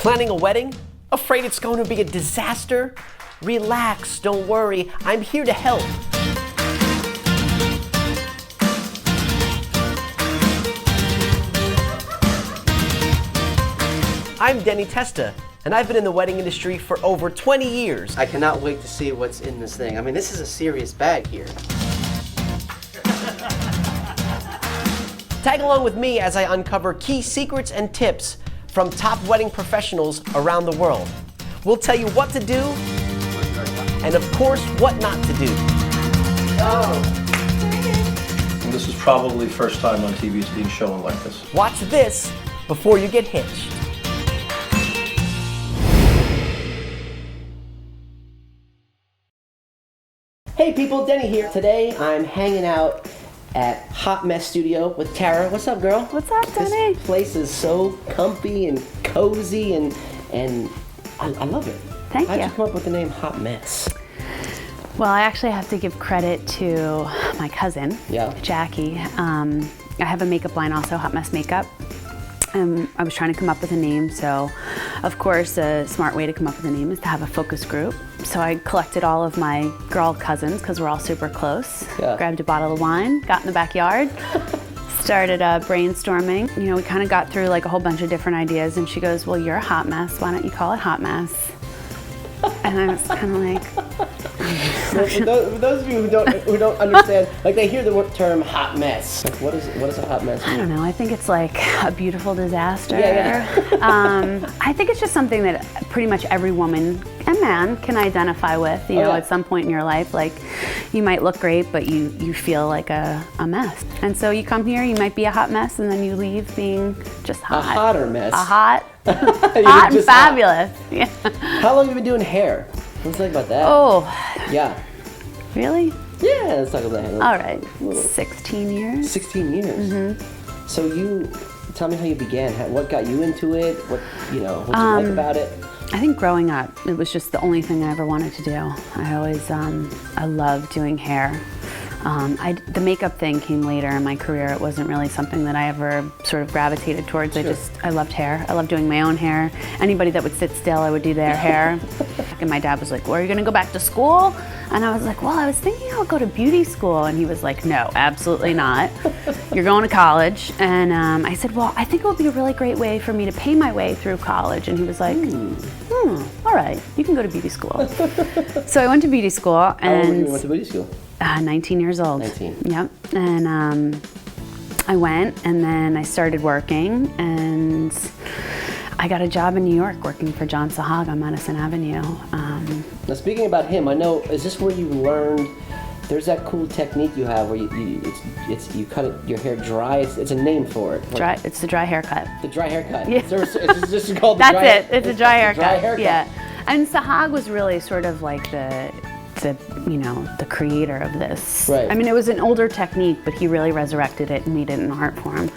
Planning a wedding? Afraid it's going to be a disaster? Relax, don't worry, I'm here to help. I'm Denny Testa, and I've been in the wedding industry for over 20 years. I cannot wait to see what's in this thing. I mean, this is a serious bag here. Tag along with me as I uncover key secrets and tips from top wedding professionals around the world. We'll tell you what to do, and of course, what not to do. This is probably the first time on TV it's being shown like this. Watch this before you get hitched. Hey people, Denny here. Today I'm hanging out at Hot Mess Studio with Tara. What's up, girl? What's up, Denny? This place is so comfy and cozy and I love it. Thank you. How'd you come up with the name Hot Mess? Well, I actually have to give credit to my cousin, Yeah. Jackie. I have a makeup line also, Hot Mess Makeup. I was trying to come up with a name, so of course a smart way to come up with a name is to have a focus group. So I collected all of my girl cousins because we're all super close. Yeah. Grabbed a bottle of wine, got in the backyard, started brainstorming. You know, we kind of got through like a whole bunch of different ideas, and she goes, "Well, you're a hot mess. Why don't you call it Hot Mess?" And I was kind of like, For those of you who don't understand, like they hear the term hot mess. Like what is a hot mess mean? I don't know. I think it's like a beautiful disaster. Yeah. I think it's just something that pretty much every woman and man can identify with. You know, yeah. at some point in your life, like you might look great, but you feel like a mess. And so you come here, you might be a hot mess, and then you leave being just hot. A hotter mess. A hot, You're hot and just fabulous. Yeah. How long have you been doing hair? Let's think about that. Oh, Yeah. really? Yeah, let's talk about that. All right. 16 years. 16 years. Mm-hmm. So tell me how you began. What got you into it? What you like about it? I think growing up, it was just the only thing I ever wanted to do. I always, I loved doing hair. The makeup thing came later in my career. It wasn't really something that I ever sort of gravitated towards. Sure. I loved hair. I loved doing my own hair. Anybody that would sit still, I would do their hair. And my dad was like, "Well, are you gonna go back to school?" And I was like, "Well, I was thinking I would go to beauty school." And he was like, "No, absolutely not. You're going to college." And I said, "Well, I think it would be a really great way for me to pay my way through college." And he was like, all right, you can go to beauty school. So I went to beauty school. How old were you when And you went to beauty school? 19 years old. 19. Yep. And I went, and then I started working, and I got a job in New York working for John Sahag on Madison Avenue. Now speaking about him, I know, is this where you learned, there's that cool technique you have where you cut your hair dry, it's a name for it. It's the dry haircut. The dry haircut. Yeah. It's just called the That's dry it. It's a dry haircut. Dry haircut. Yeah. And Sahag was really sort of like the creator of this. Right. I mean, it was an older technique, but he really resurrected it and made it an art form,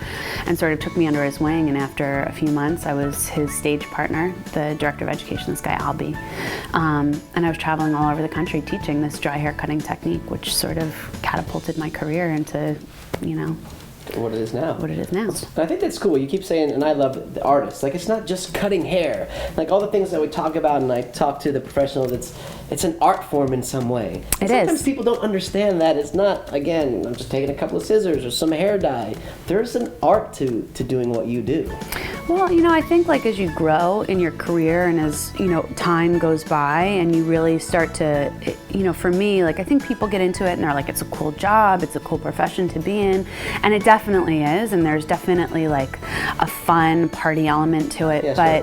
and sort of took me under his wing. And after a few months, I was his stage partner, the director of education, this guy Albie, and I was traveling all over the country teaching this dry hair cutting technique, which sort of catapulted my career into, What it is now. what it is now. I think that's cool. You keep saying, and I love the artists. Like, it's not just cutting hair. Like, all the things that we talk about, and I talk to the professionals, it's an art form in some way. It Sometimes is. people don't understand that. It's not, again, I'm just taking a couple of scissors or some hair dye. There's an art to doing what you do. Well, I think like as you grow in your career and as, time goes by and you really start to, for me, like I think people get into it and they're like, it's a cool job, it's a cool profession to be in. And it definitely is. And there's definitely like a fun party element to it. Yeah, but,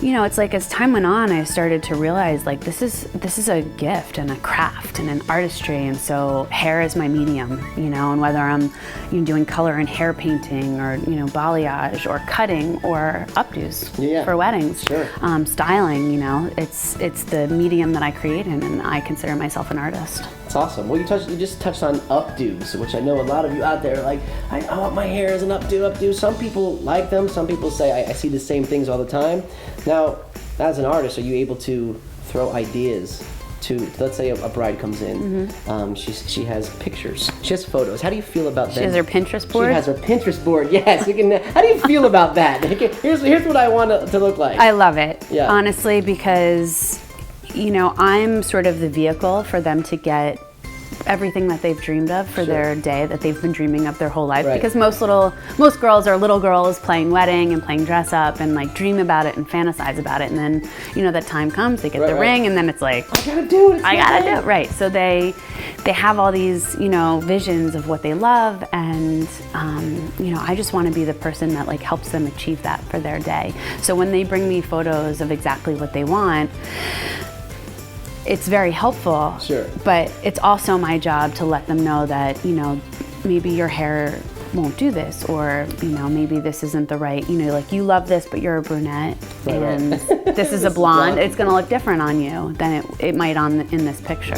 sure. it's like as time went on, I started to realize like this is a gift and a craft and an artistry. And so hair is my medium, and whether I'm doing color and hair painting or, balayage or cutting or updos for weddings, sure. Styling, it's the medium that I create in, and I consider myself an artist. It's awesome. Well, you just touched on updos, which I know a lot of you out there are like, I want my hair as an updo. Some people like them. Some people say, I see the same things all the time. Now, as an artist, are you able to throw ideas to, let's say a bride comes in, she has pictures, she has photos. How do you feel about that? She has her Pinterest board? She has her Pinterest board, yes. How do you feel about that? Here's what I want it to look like. I love it, Yeah. honestly, because, you know, I'm sort of the vehicle for them to get everything that they've dreamed of for their day, that they've been dreaming of their whole life. Right. Because most girls are little girls playing wedding and playing dress up and like dream about it and fantasize about it, and then, you know, that time comes, they get the ring, and then it's like, I gotta do it. I gotta do it, right? So they have all these, you know, visions of what they love, and you know, I just want to be the person that like helps them achieve that for their day. So when they bring me photos of exactly what they want, it's very helpful. Sure. But it's also my job to let them know that, you know, maybe your hair won't do this, or, you know, maybe this isn't the right, you know, like you love this, but you're a brunette, and this is a blonde. It's gonna look different on you than it might in this picture.